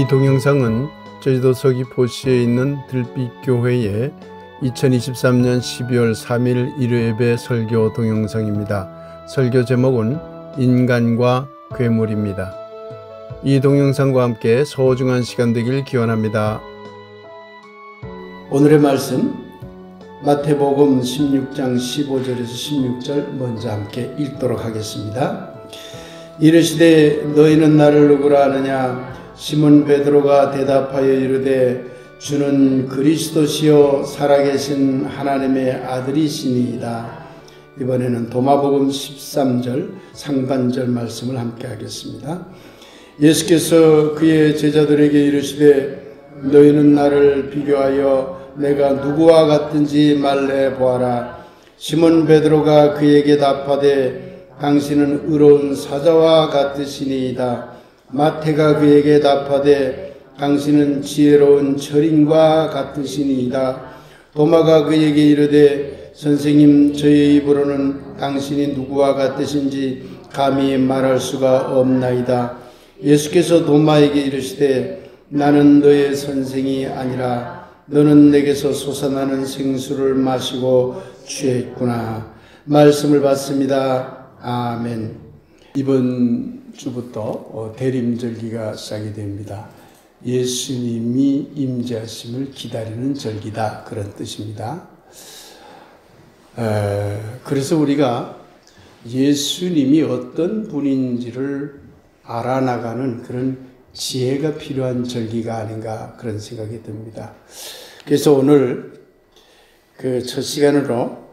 이 동영상은 제주도 서귀포시에 있는 들빛교회의 2023년 12월 3일 일요예배 설교 동영상입니다. 설교 제목은 인간과 괴물입니다. 이 동영상과 함께 소중한 시간 되길 기원합니다. 오늘의 말씀 마태복음 16장 15절에서 16절 먼저 함께 읽도록 하겠습니다. 이르시되 너희는 나를 누구라 하느냐? 시몬 베드로가 대답하여 이르되 주는 그리스도시요 살아계신 하나님의 아들이시니이다. 이번에는 도마복음 13절 상반절 말씀을 함께 하겠습니다. 예수께서 그의 제자들에게 이르시되 너희는 나를 비교하여 내가 누구와 같은지 말해 보아라. 시몬 베드로가 그에게 답하되 당신은 의로운 사자와 같으시니이다. 마태가 그에게 답하되 당신은 지혜로운 철인과 같으시니이다. 도마가 그에게 이르되 선생님, 저희 입으로는 당신이 누구와 같으신지 감히 말할 수가 없나이다. 예수께서 도마에게 이르시되 나는 너의 선생이 아니라 너는 내게서 솟아나는 생수를 마시고 취했구나. 말씀을 받습니다. 아멘. 이번 주부터 대림절기가 시작이 됩니다. 예수님이 임재하심을 기다리는 절기다, 그런 뜻입니다. 그래서 우리가 예수님이 어떤 분인지를 알아나가는 그런 지혜가 필요한 절기가 아닌가, 그런 생각이 듭니다. 그래서 오늘 그 첫 시간으로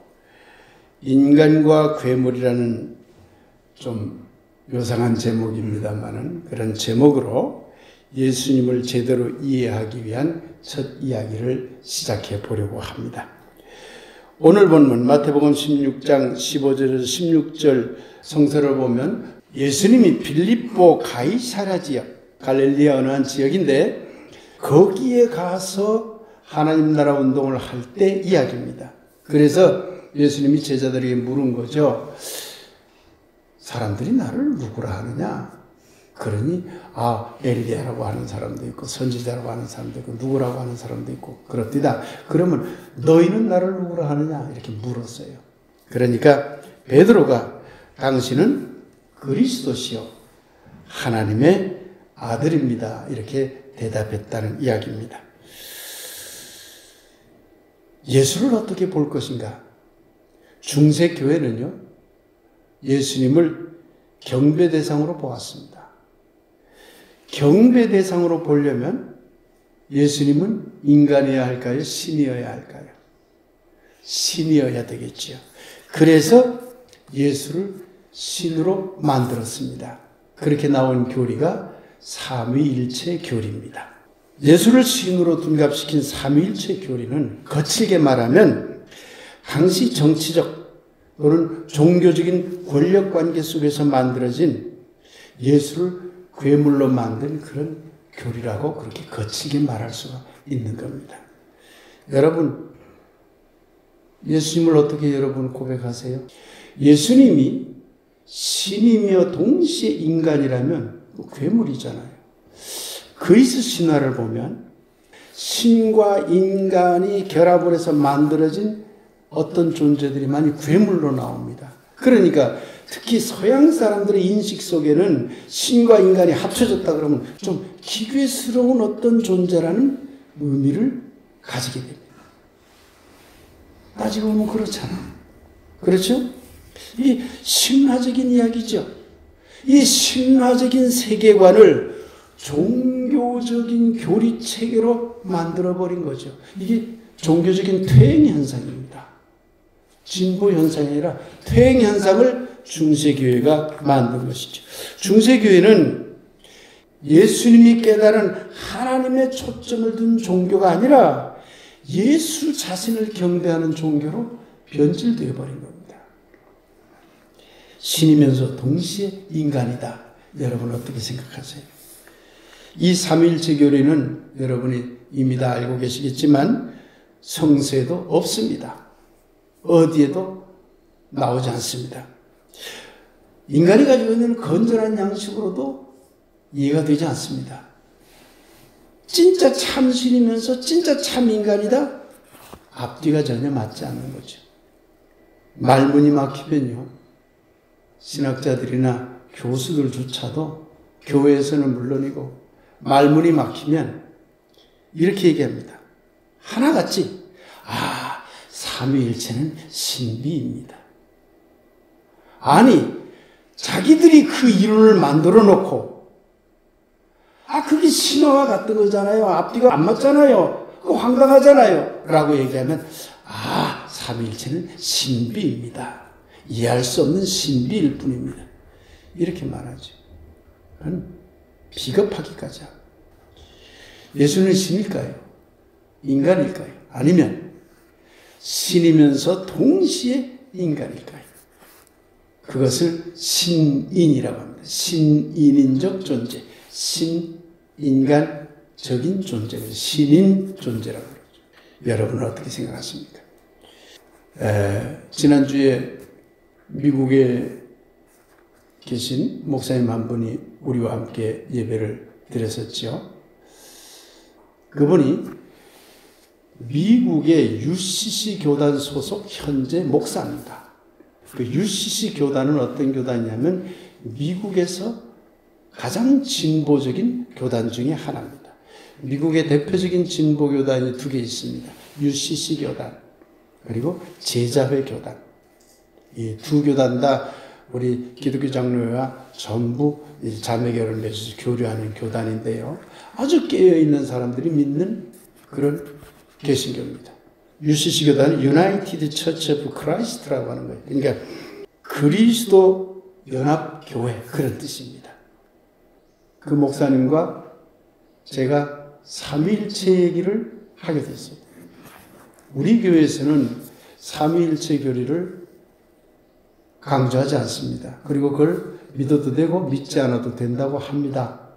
인간과 괴물이라는 좀 요상한 제목입니다만은 그런 제목으로 예수님을 제대로 이해하기 위한 첫 이야기를 시작해 보려고 합니다. 오늘 본문 마태복음 16장 15절에서 16절 성서를 보면 예수님이 빌립보 가이사랴 지역, 갈릴리아 어느 한 지역인데 거기에 가서 하나님 나라 운동을 할 때 이야기입니다. 그래서 예수님이 제자들에게 물은 거죠. 사람들이 나를 누구라 하느냐? 그러니 엘리야라고 하는 사람도 있고 선지자라고 하는 사람도 있고 누구라고 하는 사람도 있고 그렇디다. 그러면 너희는 나를 누구라 하느냐? 이렇게 물었어요. 그러니까 베드로가 당신은 그리스도시요 하나님의 아들입니다. 이렇게 대답했다는 이야기입니다. 예수를 어떻게 볼 것인가? 중세 교회는요, 예수님을 경배 대상으로 보았습니다. 경배 대상으로 보려면 예수님은 인간이어야 할까요? 신이어야 할까요? 신이어야 되겠지요. 그래서 예수를 신으로 만들었습니다. 그렇게 나온 교리가 삼위일체 교리입니다. 예수를 신으로 둔갑시킨 삼위일체 교리는 거칠게 말하면 당시 정치적 또는 종교적인 권력관계 속에서 만들어진 예수를 괴물로 만든 그런 교리라고 그렇게 거칠게 말할 수가 있는 겁니다. 여러분, 예수님을 어떻게 여러분 고백하세요? 예수님이 신이며 동시에 인간이라면 괴물이잖아요. 그리스 신화를 보면 신과 인간이 결합을 해서 만들어진 어떤 존재들이 많이 괴물로 나옵니다. 그러니까 특히 서양 사람들의 인식 속에는 신과 인간이 합쳐졌다 그러면 좀 기괴스러운 어떤 존재라는 의미를 가지게 됩니다. 따지고 보면 그렇잖아. 그렇죠? 이 신화적인 이야기죠. 이 신화적인 세계관을 종교적인 교리체계로 만들어버린 거죠. 이게 종교적인 퇴행 현상입니다. 진보 현상이 아니라 퇴행 현상을 중세교회가 만든 것이죠. 중세교회는 예수님이 깨달은 하나님의 초점을 둔 종교가 아니라 예수 자신을 경배하는 종교로 변질되어 버린 겁니다. 신이면서 동시에 인간이다. 여러분 어떻게 생각하세요? 이 삼위일체 교리는 여러분이 이미 다 알고 계시겠지만 성서에도 없습니다. 어디에도 나오지 않습니다. 인간이 가지고 있는 건전한 양식으로도 이해가 되지 않습니다. 진짜 참신이면서 진짜 참인간이다? 앞뒤가 전혀 맞지 않는 거죠. 말문이 막히면요, 신학자들이나 교수들조차도 교회에서는 물론이고 말문이 막히면 이렇게 얘기합니다. 하나같이 삼위일체는 신비입니다. 아니, 자기들이 그 이론을 만들어 놓고 그게 신화와 같은 거잖아요. 앞뒤가 안 맞잖아요. 그거 황당하잖아요. 라고 얘기하면 삼위일체는 신비입니다. 이해할 수 없는 신비일 뿐입니다. 이렇게 말하죠. 비겁하기까지 하고. 예수는 신일까요? 인간일까요? 아니면 신이면서 동시에 인간일까요? 그것을 신인이라고 합니다. 신인인적 존재, 신인간적인 존재를 신인 존재라고 그러죠. 여러분은 어떻게 생각하십니까? 지난주에 미국에 계신 목사님 한 분이 우리와 함께 예배를 드렸었죠. 그분이 미국의 UCC 교단 소속 현재 목사입니다. 그 UCC 교단은 어떤 교단이냐면 미국에서 가장 진보적인 교단 중에 하나입니다. 미국의 대표적인 진보 교단이 두 개 있습니다. UCC 교단 그리고 제자회 교단. 이 두 교단 다 우리 기독교 장로회와 전부 자매결을 맺어서 교류하는 교단인데요. 아주 깨어있는 사람들이 믿는 그런 개신교입니다. UCC 교단은 United Church of Christ라고 하는 거예요. 그러니까 그리스도 연합교회 그런 뜻입니다. 그 목사님과 제가 삼위일체 얘기를 하게 됐어요. 우리 교회에서는 삼위일체 교리를 강조하지 않습니다. 그리고 그걸 믿어도 되고 믿지 않아도 된다고 합니다.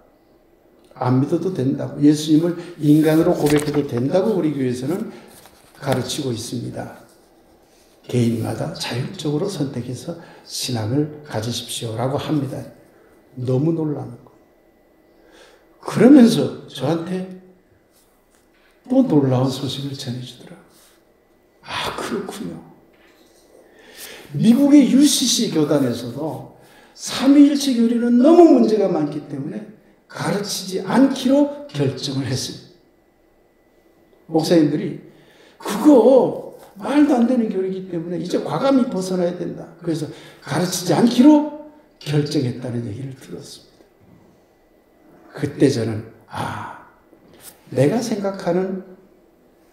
안 믿어도 된다고. 예수님을 인간으로 고백해도 된다고 우리 교회에서는 가르치고 있습니다. 개인마다 자율적으로 선택해서 신앙을 가지십시오라고 합니다. 너무 놀라는 거. 그러면서 저한테 또 놀라운 소식을 전해주더라고요. 그렇군요. 미국의 UCC 교단에서도 삼위일체 교리는 너무 문제가 많기 때문에 가르치지 않기로 결정을 했습니다. 목사님들이 그거 말도 안 되는 교리이기 때문에 이제 과감히 벗어나야 된다. 그래서 가르치지 않기로 결정했다는 얘기를 들었습니다. 그때 저는 내가 생각하는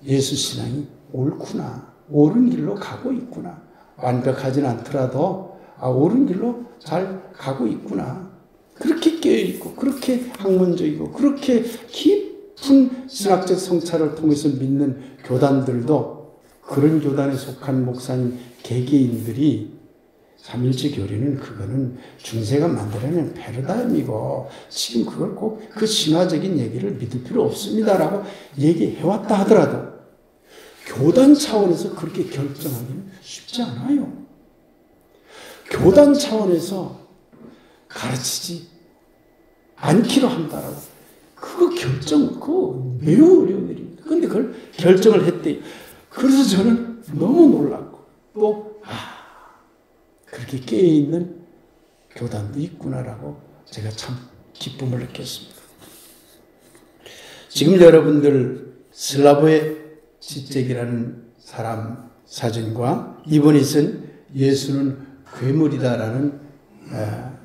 예수 신앙이 옳구나. 옳은 길로 가고 있구나. 완벽하진 않더라도 옳은 길로 잘 가고 있구나. 그렇게 깨어있고 그렇게 학문적이고 그렇게 깊은 신학적 성찰을 통해서 믿는 교단들도 그런 교단에 속한 목사님 개개인들이 삼일체 교리는 그거는 중세가 만들어낸 패러다임이고 지금 그걸 꼭 그 신화적인 얘기를 믿을 필요 없습니다라고 얘기해왔다 하더라도 교단 차원에서 그렇게 결정하기는 쉽지 않아요. 교단 차원에서 가르치지 않기로 한다라고. 그거 매우 어려운 일입니다. 그런데 그걸 결정을 했대요. 그래서 저는 너무 놀랐고, 또, 그렇게 깨어있는 교단도 있구나라고 제가 참 기쁨을 느꼈습니다. 지금 여러분들 슬라보의 지적이라는 사람 사진과 이번에 쓴 예수는 괴물이다라는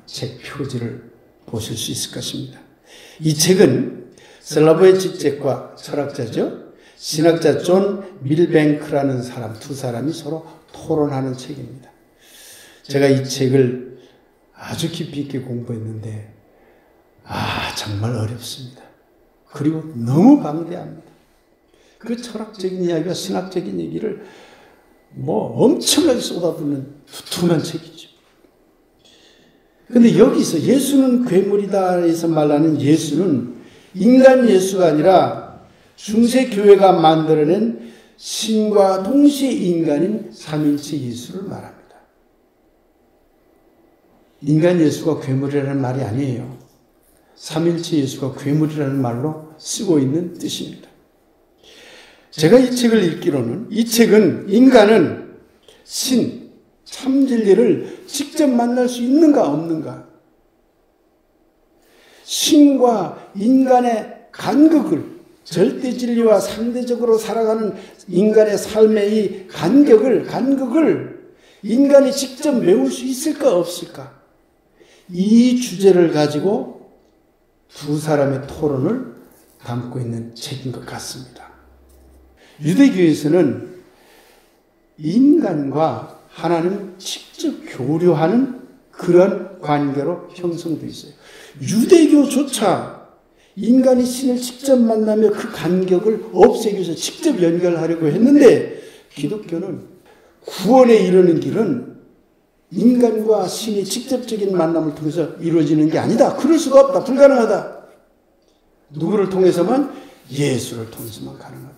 책 표지를 보실 수 있을 것입니다. 이 책은 슬라보의 직책과 철학자죠. 신학자 존 밀뱅크라는 사람, 두 사람이 서로 토론하는 책입니다. 제가 이 책을 아주 깊이 있게 공부했는데 정말 어렵습니다. 그리고 너무 방대합니다. 그 철학적인 이야기와 신학적인 얘기를 엄청나게 쏟아붓는 두툼한 책이죠. 그런데 여기서 예수는 괴물이다에서 말하는 예수는 인간 예수가 아니라 중세 교회가 만들어낸 신과 동시에 인간인 삼일체 예수를 말합니다. 인간 예수가 괴물이라는 말이 아니에요. 삼일체 예수가 괴물이라는 말로 쓰고 있는 뜻입니다. 제가 이 책을 읽기로는 이 책은 인간은 신, 참진리를 직접 만날 수 있는가 없는가, 신과 인간의 간극을, 절대 진리와 상대적으로 살아가는 인간의 삶의 이 간극을 인간이 직접 메울 수 있을까 없을까, 이 주제를 가지고 두 사람의 토론을 담고 있는 책인 것 같습니다. 유대교에서는 인간과 하나님 직접 교류하는 그런 관계로 형성되어 있어요. 유대교조차 인간이 신을 직접 만나며 그 간격을 없애기 위해서 직접 연결하려고 했는데, 기독교는 구원에 이르는 길은 인간과 신이 직접적인 만남을 통해서 이루어지는 게 아니다. 그럴 수가 없다. 불가능하다. 누구를 통해서만? 예수를 통해서만 가능하다.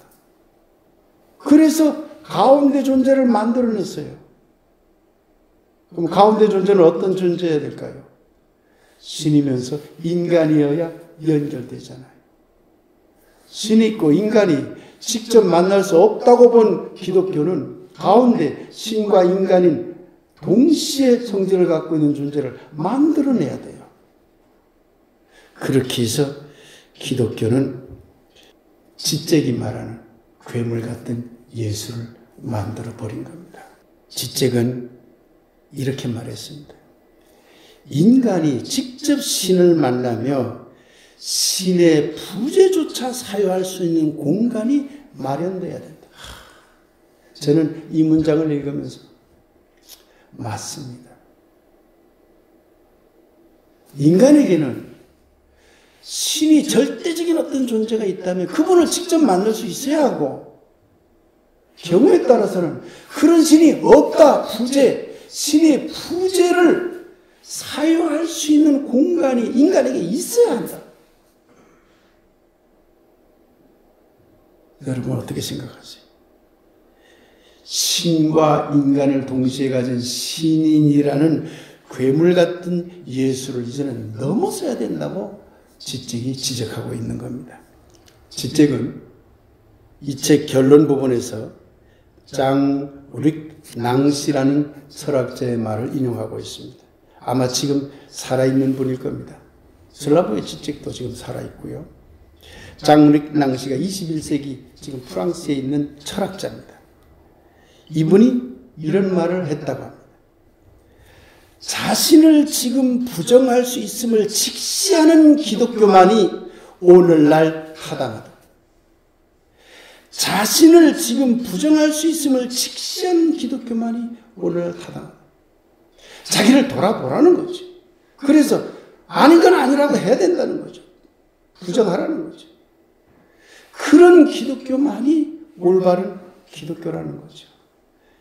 그래서 가운데 존재를 만들어냈어요. 그럼 가운데 존재는 어떤 존재여야 될까요? 신이면서 인간이어야 연결되잖아요. 신이 있고 인간이 직접 만날 수 없다고 본 기독교는 가운데 신과 인간인 동시에 성질을 갖고 있는 존재를 만들어내야 돼요. 그렇게 해서 기독교는 지적이 말하는 괴물 같은 예수를 만들어버린 겁니다. 지적은 이렇게 말했습니다. 인간이 직접 신을 만나며 신의 부재조차 사유할 수 있는 공간이 마련돼야 된다. 저는 이 문장을 읽으면서 맞습니다. 인간에게는 신이 절대적인 어떤 존재가 있다면 그분을 직접 만날 수 있어야 하고, 경우에 따라서는 그런 신이 없다, 부재, 신의 부재를 사유할 수 있는 공간이 인간에게 있어야 한다. 여러분 어떻게 생각하세요? 신과 인간을 동시에 가진 신인이라는 괴물 같은 예수를 이제는 넘어서야 된다고 지적이 지적하고 있는 겁니다. 지적은 이 책 결론 부분에서 장릭 낭시라는 철학자의 말을 인용하고 있습니다. 아마 지금 살아있는 분일 겁니다. 슬라브의 지적도 지금 살아있고요. 장릭 낭시가 21세기 지금 프랑스에 있는 철학자입니다. 이분이 이런 말을 했다고 합니다. 자신을 지금 부정할 수 있음을 직시하는 기독교만이 오늘날 타당하다. 자신을 지금 부정할 수 있음을 직시하는 기독교만이 오늘날 타당하다. 자기를 돌아보라는 거죠. 그래서 아닌 건 아니라고 해야 된다는 거죠. 부정하라는 거죠. 그런 기독교만이 올바른 기독교라는 거죠.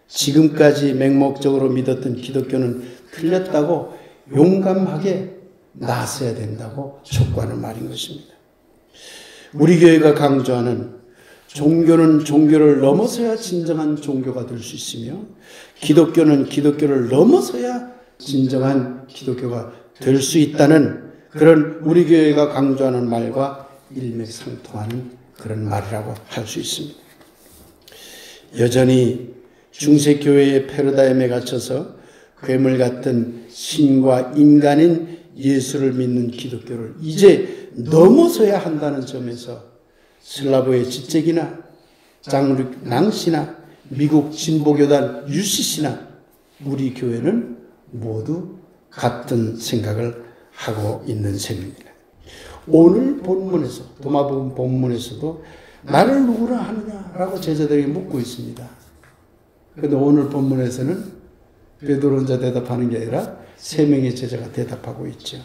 지금까지 맹목적으로 믿었던 기독교는 틀렸다고 용감하게 나서야 된다고 촉구하는 말인 것입니다. 우리 교회가 강조하는 종교는 종교를 넘어서야 진정한 종교가 될 수 있으며, 기독교는 기독교를 넘어서야 진정한 기독교가 될 수 있다는 그런 우리 교회가 강조하는 말과 일맥상통하는 그런 말이라고 할 수 있습니다. 여전히 중세교회의 패러다임에 갇혀서 괴물 같은 신과 인간인 예수를 믿는 기독교를 이제 넘어서야 한다는 점에서 슬라브의 지적이나 장릭 낭시나 미국 진보교단 UCC나 우리 교회는 모두 같은 생각을 하고 있는 셈입니다. 오늘 본문에서, 도마복음 본문에서도 나를 누구라 하느냐라고 제자들이 묻고 있습니다. 그런데 오늘 본문에서는 베드로 혼자 대답하는 게 아니라 세 명의 제자가 대답하고 있죠.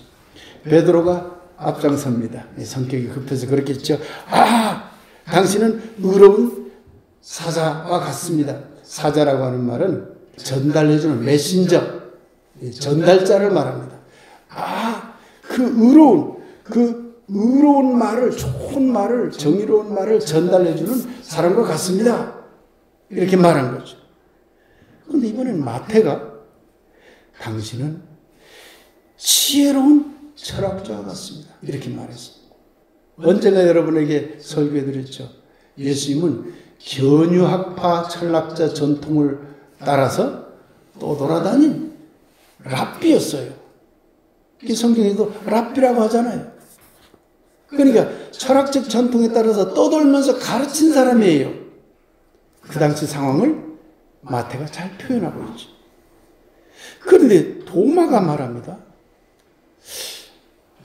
베드로가 앞장섭니다. 성격이 급해서 그렇겠죠. 당신은 의로운 사자와 같습니다. 사자라고 하는 말은 전달해주는 메신저, 전달자를 말합니다. 그 의로운 말을, 좋은 말을, 정의로운 말을 전달해주는 사람과 같습니다. 이렇게 말한 거죠. 그런데 이번엔 마태가 당신은 지혜로운 철학자와 같습니다. 이렇게 말했습니다. 언제가 여러분에게 설교해드렸죠. 예수님은 견유학파 철학자 전통을 따라서 떠돌아다닌 랍비였어요. 이 성경에도 랍비라고 하잖아요. 그러니까 철학적 전통에 따라서 떠돌면서 가르친 사람이에요. 그 당시 상황을 마태가 잘 표현하고 있죠. 그런데 도마가 말합니다.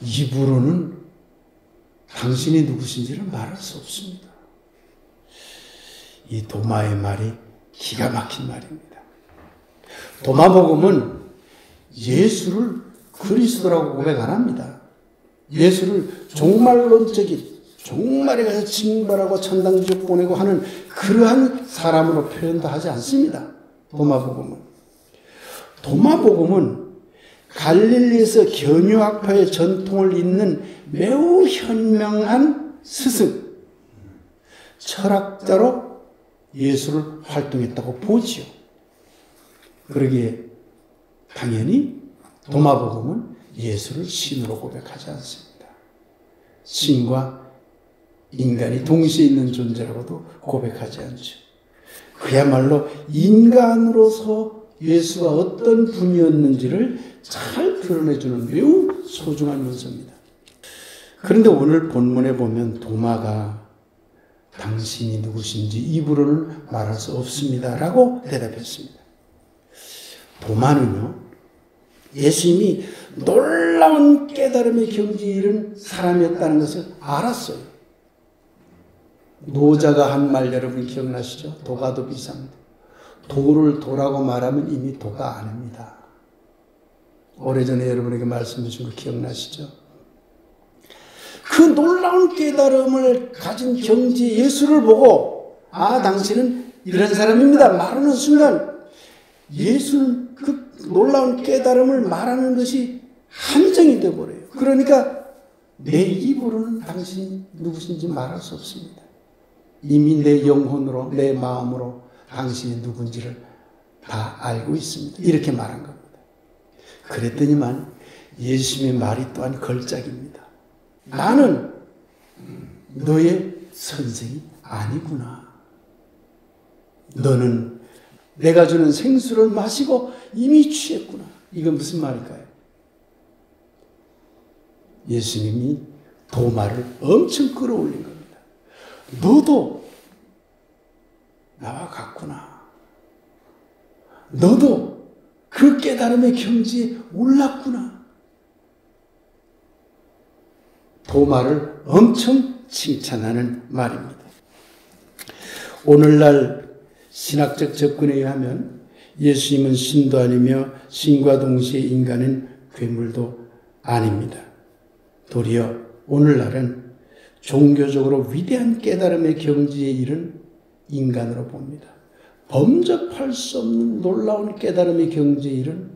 입으로는 당신이 누구신지를 말할 수 없습니다. 이 도마의 말이 기가 막힌 말입니다. 도마복음은 예수를 그리스도라고 고백 안 합니다. 예수를 종말론적인, 종말에 가서 징벌하고 천당지옥 보내고 하는 그러한 사람으로 표현도 하지 않습니다. 도마복음은. 도마복음은 갈릴리에서 견유학파의 전통을 잇는 매우 현명한 스승, 철학자로 예수를 활동했다고 보지요. 그러기에 당연히 도마복음은 예수를 신으로 고백하지 않습니다. 신과 인간이 동시에 있는 존재라고도 고백하지 않죠. 그야말로 인간으로서 예수가 어떤 분이었는지를 잘 드러내주는 매우 소중한 문서입니다. 그런데 오늘 본문에 보면 도마가 당신이 누구신지 입으로는 말할 수 없습니다 라고 대답했습니다. 도마는요, 예수님이 놀라운 깨달음의 경지에 이른 사람이었다는 것을 알았어요. 노자가 한 말 여러분 기억나시죠? 도가도 비상도. 도를 도라고 말하면 이미 도가 아닙니다. 오래전에 여러분에게 말씀해 준 거 기억나시죠? 그 놀라운 깨달음을 가진 경지 예수를 보고 당신은 이런 사람입니다 말하는 순간 예수는 그 놀라운 깨달음을 말하는 것이 한정이 되어버려요. 그러니까 내 입으로는 당신이 누구신지 말할 수 없습니다. 이미 내 영혼으로 내 마음으로 당신이 누군지를 다 알고 있습니다. 이렇게 말한 겁니다. 그랬더니만 예수님의 말이 또한 걸작입니다. 나는 너의 선생이 아니구나. 너는 내가 주는 생수를 마시고 이미 취했구나. 이건 무슨 말일까요? 예수님이 도마를 엄청 끌어올린 겁니다. 너도 나와 같구나. 너도 그 깨달음의 경지에 올랐구나. 도마를 엄청 칭찬하는 말입니다. 오늘날 신학적 접근에 의하면 예수님은 신도 아니며 신과 동시에 인간은 괴물도 아닙니다. 도리어 오늘날은 종교적으로 위대한 깨달음의 경지에 이른 인간으로 봅니다. 범접할 수 없는 놀라운 깨달음의 경지에 이른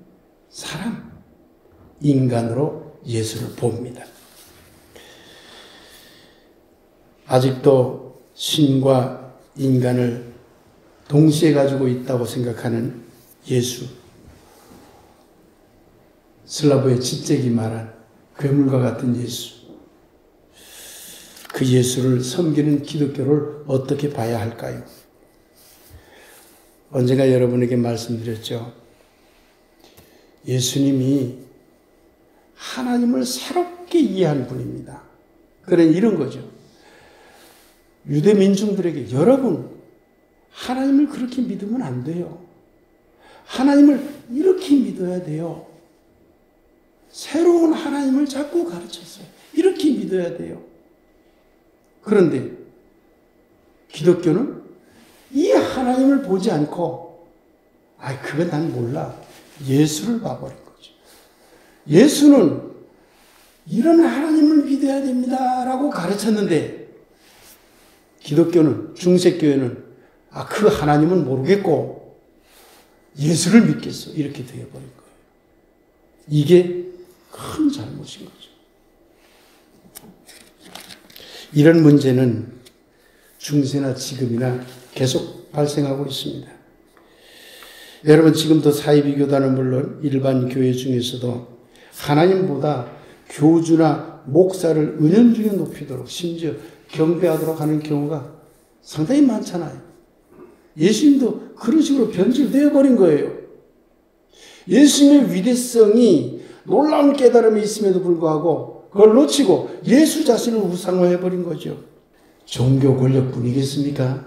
사람, 인간으로 예수를 봅니다. 아직도 신과 인간을 동시에 가지고 있다고 생각하는 예수, 슬라브의 지적이 말한 괴물과 같은 예수, 그 예수를 섬기는 기독교를 어떻게 봐야 할까요? 언젠가 여러분에게 말씀드렸죠. 예수님이 하나님을 새롭게 이해한 분입니다. 그런 이런 거죠. 유대 민중들에게 여러분, 하나님을 그렇게 믿으면 안 돼요. 하나님을 이렇게 믿어야 돼요. 새로운 하나님을 자꾸 가르쳤어요. 이렇게 믿어야 돼요. 그런데 기독교는 이 하나님을 보지 않고 그건 난 몰라. 예수를 봐버린 거죠. 예수는 이런 하나님을 믿어야 됩니다 라고 가르쳤는데 기독교는, 중세교회는 그 하나님은 모르겠고 예수를 믿겠어. 이렇게 되어버린 거예요. 이게 큰 잘못인 거죠. 이런 문제는 중세나 지금이나 계속 발생하고 있습니다. 여러분, 지금도 사이비교단은 물론 일반 교회 중에서도 하나님보다 교주나 목사를 은연중에 높이도록 심지어 경배하도록 하는 경우가 상당히 많잖아요. 예수님도 그런 식으로 변질되어 버린 거예요. 예수님의 위대성이 놀라운 깨달음이 있음에도 불구하고 그걸 놓치고 예수 자신을 우상화해버린 거죠. 종교 권력뿐이겠습니까?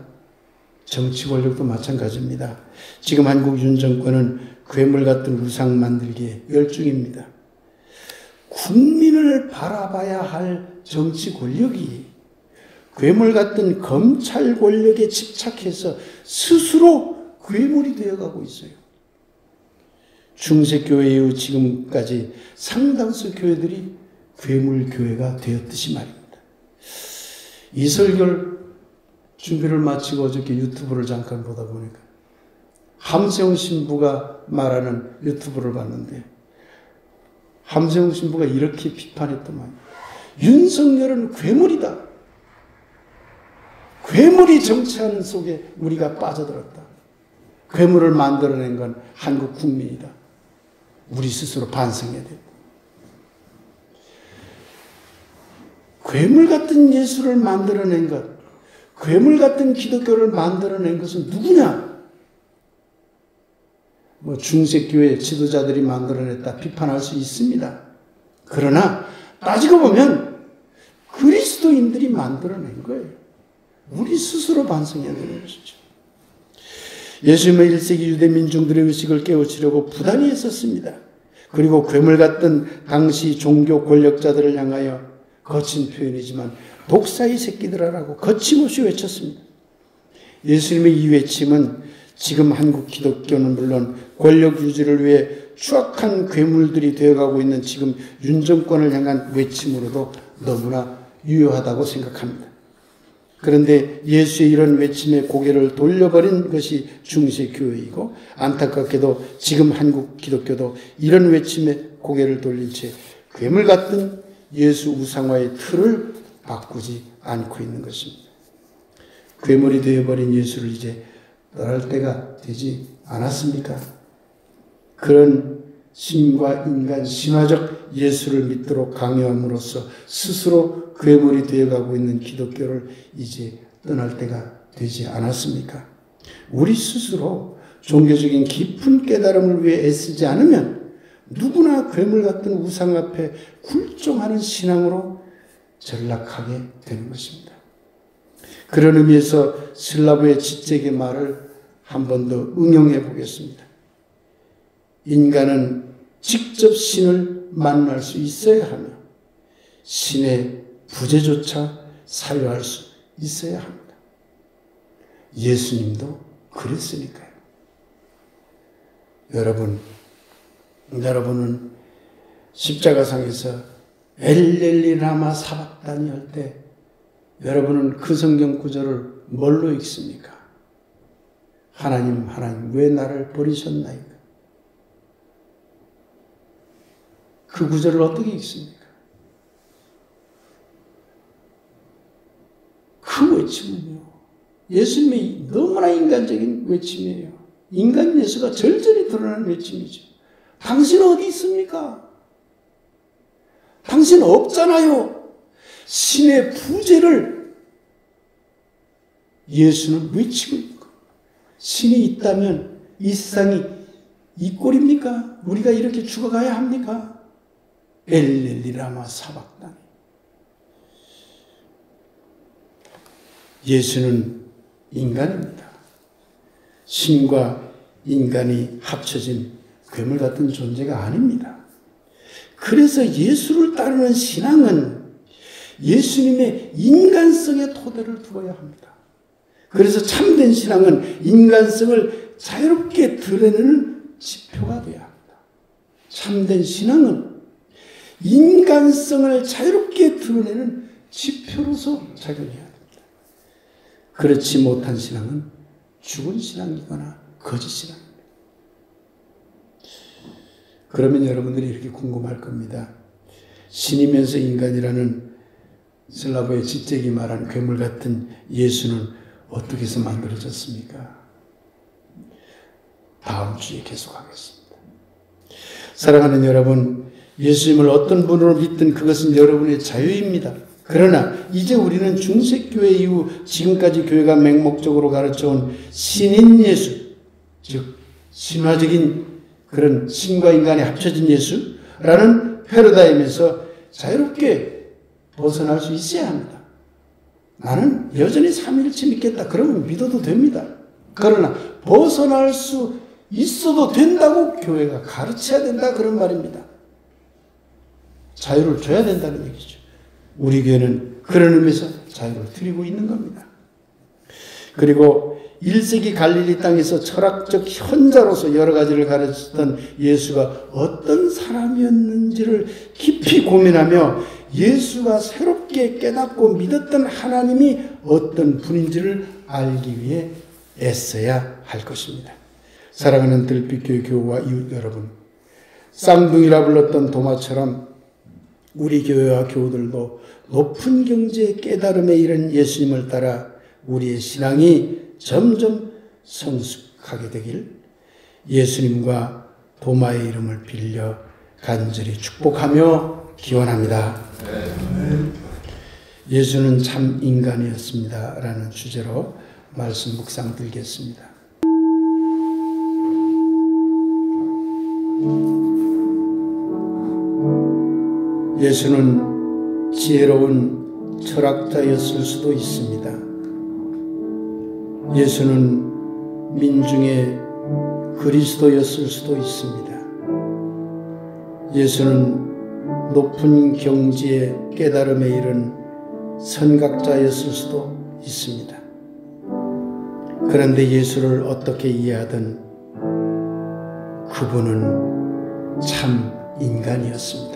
정치 권력도 마찬가지입니다. 지금 한국 윤 정권은 괴물 같은 우상 만들기에 열중입니다. 국민을 바라봐야 할 정치 권력이 괴물 같은 검찰 권력에 집착해서 스스로 괴물이 되어가고 있어요. 중세교회 이후 지금까지 상당수 교회들이 괴물교회가 되었듯이 말입니다. 이설결 준비를 마치고 어저께 유튜브를 잠깐 보다 보니까 함세웅 신부가 말하는 유튜브를 봤는데 함세웅 신부가 이렇게 비판했더만 윤석열은 괴물이다. 괴물이 정치하는 속에 우리가 빠져들었다. 괴물을 만들어낸 건 한국 국민이다. 우리 스스로 반성해야 돼. 괴물 같은 예수를 만들어낸 것, 괴물 같은 기독교를 만들어낸 것은 누구냐? 중세교회 지도자들이 만들어냈다 비판할 수 있습니다. 그러나 따지고 보면 그리스도인들이 만들어낸 거예요. 우리 스스로 반성해야 되는 것이죠. 예수님은 1세기 유대 민중들의 의식을 깨우치려고 부단히 했었습니다. 그리고 괴물 같은 당시 종교 권력자들을 향하여 거친 표현이지만 독사의 새끼들아라고 거침없이 외쳤습니다. 예수님의 이 외침은 지금 한국 기독교는 물론 권력 유지를 위해 추악한 괴물들이 되어가고 있는 지금 윤 정권을 향한 외침으로도 너무나 유효하다고 생각합니다. 그런데 예수의 이런 외침에 고개를 돌려버린 것이 중세교회이고 안타깝게도 지금 한국 기독교도 이런 외침에 고개를 돌린 채 괴물 같은 예수 우상화의 틀을 바꾸지 않고 있는 것입니다. 괴물이 되어버린 예수를 이제 떠날 때가 되지 않았습니까? 그런 신과 인간 신화적 예수를 믿도록 강요함으로써 스스로 괴물이 되어가고 있는 기독교를 이제 떠날 때가 되지 않았습니까? 우리 스스로 종교적인 깊은 깨달음을 위해 애쓰지 않으면 누구나 괴물 같은 우상 앞에 굴종하는 신앙으로 전락하게 되는 것입니다. 그런 의미에서 슬라브의 지적의 말을 한 번 더 응용해 보겠습니다. 인간은 직접 신을 만날 수 있어야 하며 신의 부재조차 사유할 수 있어야 합니다. 예수님도 그랬으니까요. 여러분은 십자가상에서 엘렐리 라마 사박다니 할 때 여러분은 그 성경 구절을 뭘로 읽습니까? 하나님, 하나님, 왜 나를 버리셨나이까? 그 구절을 어떻게 읽습니까? 그 외침은요, 예수님의 너무나 인간적인 외침이에요. 인간 예수가 절절히 드러나는 외침이죠. 당신 어디 있습니까? 당신 없잖아요. 신의 부재를 예수는 외치고 있는 거예요. 신이 있다면 이 세상이 이 꼴입니까? 우리가 이렇게 죽어가야 합니까? 엘렐리라마 사박다니. 예수는 인간입니다. 신과 인간이 합쳐진 괴물 같은 존재가 아닙니다. 그래서 예수를 따르는 신앙은 예수님의 인간성의 토대를 두어야 합니다. 그래서 참된 신앙은 인간성을 자유롭게 드러내는 지표가 되어야 합니다. 참된 신앙은 인간성을 자유롭게 드러내는 지표로서 작용해야 합니다. 그렇지 못한 신앙은 죽은 신앙이거나 거짓 신앙입니다. 그러면 여러분들이 이렇게 궁금할 겁니다. 신이면서 인간이라는 슬라브의 지적이 말한 괴물 같은 예수는 어떻게 해서 만들어졌습니까? 다음 주에 계속하겠습니다. 사랑하는 여러분, 예수님을 어떤 분으로 믿든 그것은 여러분의 자유입니다. 그러나 이제 우리는 중세교회 이후 지금까지 교회가 맹목적으로 가르쳐온 신인 예수, 즉 신화적인 그런 신과 인간이 합쳐진 예수라는 패러다임에서 자유롭게 벗어날 수 있어야 합니다. 나는 여전히 삼위일체 믿겠다. 그러면 믿어도 됩니다. 그러나 벗어날 수 있어도 된다고 교회가 가르쳐야 된다. 그런 말입니다. 자유를 줘야 된다는 얘기죠. 우리 교회는 그런 의미에서 자유를 드리고 있는 겁니다. 그리고 1세기 갈릴리 땅에서 철학적 현자로서 여러 가지를 가르쳤던 예수가 어떤 사람이었는지를 깊이 고민하며 예수가 새롭게 깨닫고 믿었던 하나님이 어떤 분인지를 알기 위해 애써야 할 것입니다. 사랑하는 들빛교회 교우와 이웃 여러분, 쌍둥이라 불렀던 도마처럼 우리 교회와 교우들도 높은 경지의 깨달음에 이른 예수님을 따라 우리의 신앙이 점점 성숙하게 되길 예수님과 도마의 이름을 빌려 간절히 축복하며 기원합니다. 예수는 참 인간이었습니다. 라는 주제로 말씀 묵상 드리겠습니다. 예수는 지혜로운 철학자였을 수도 있습니다. 예수는 민중의 그리스도였을 수도 있습니다. 예수는 높은 경지의 깨달음에 이른 선각자였을 수도 있습니다. 그런데 예수를 어떻게 이해하든 그분은 참 인간이었습니다.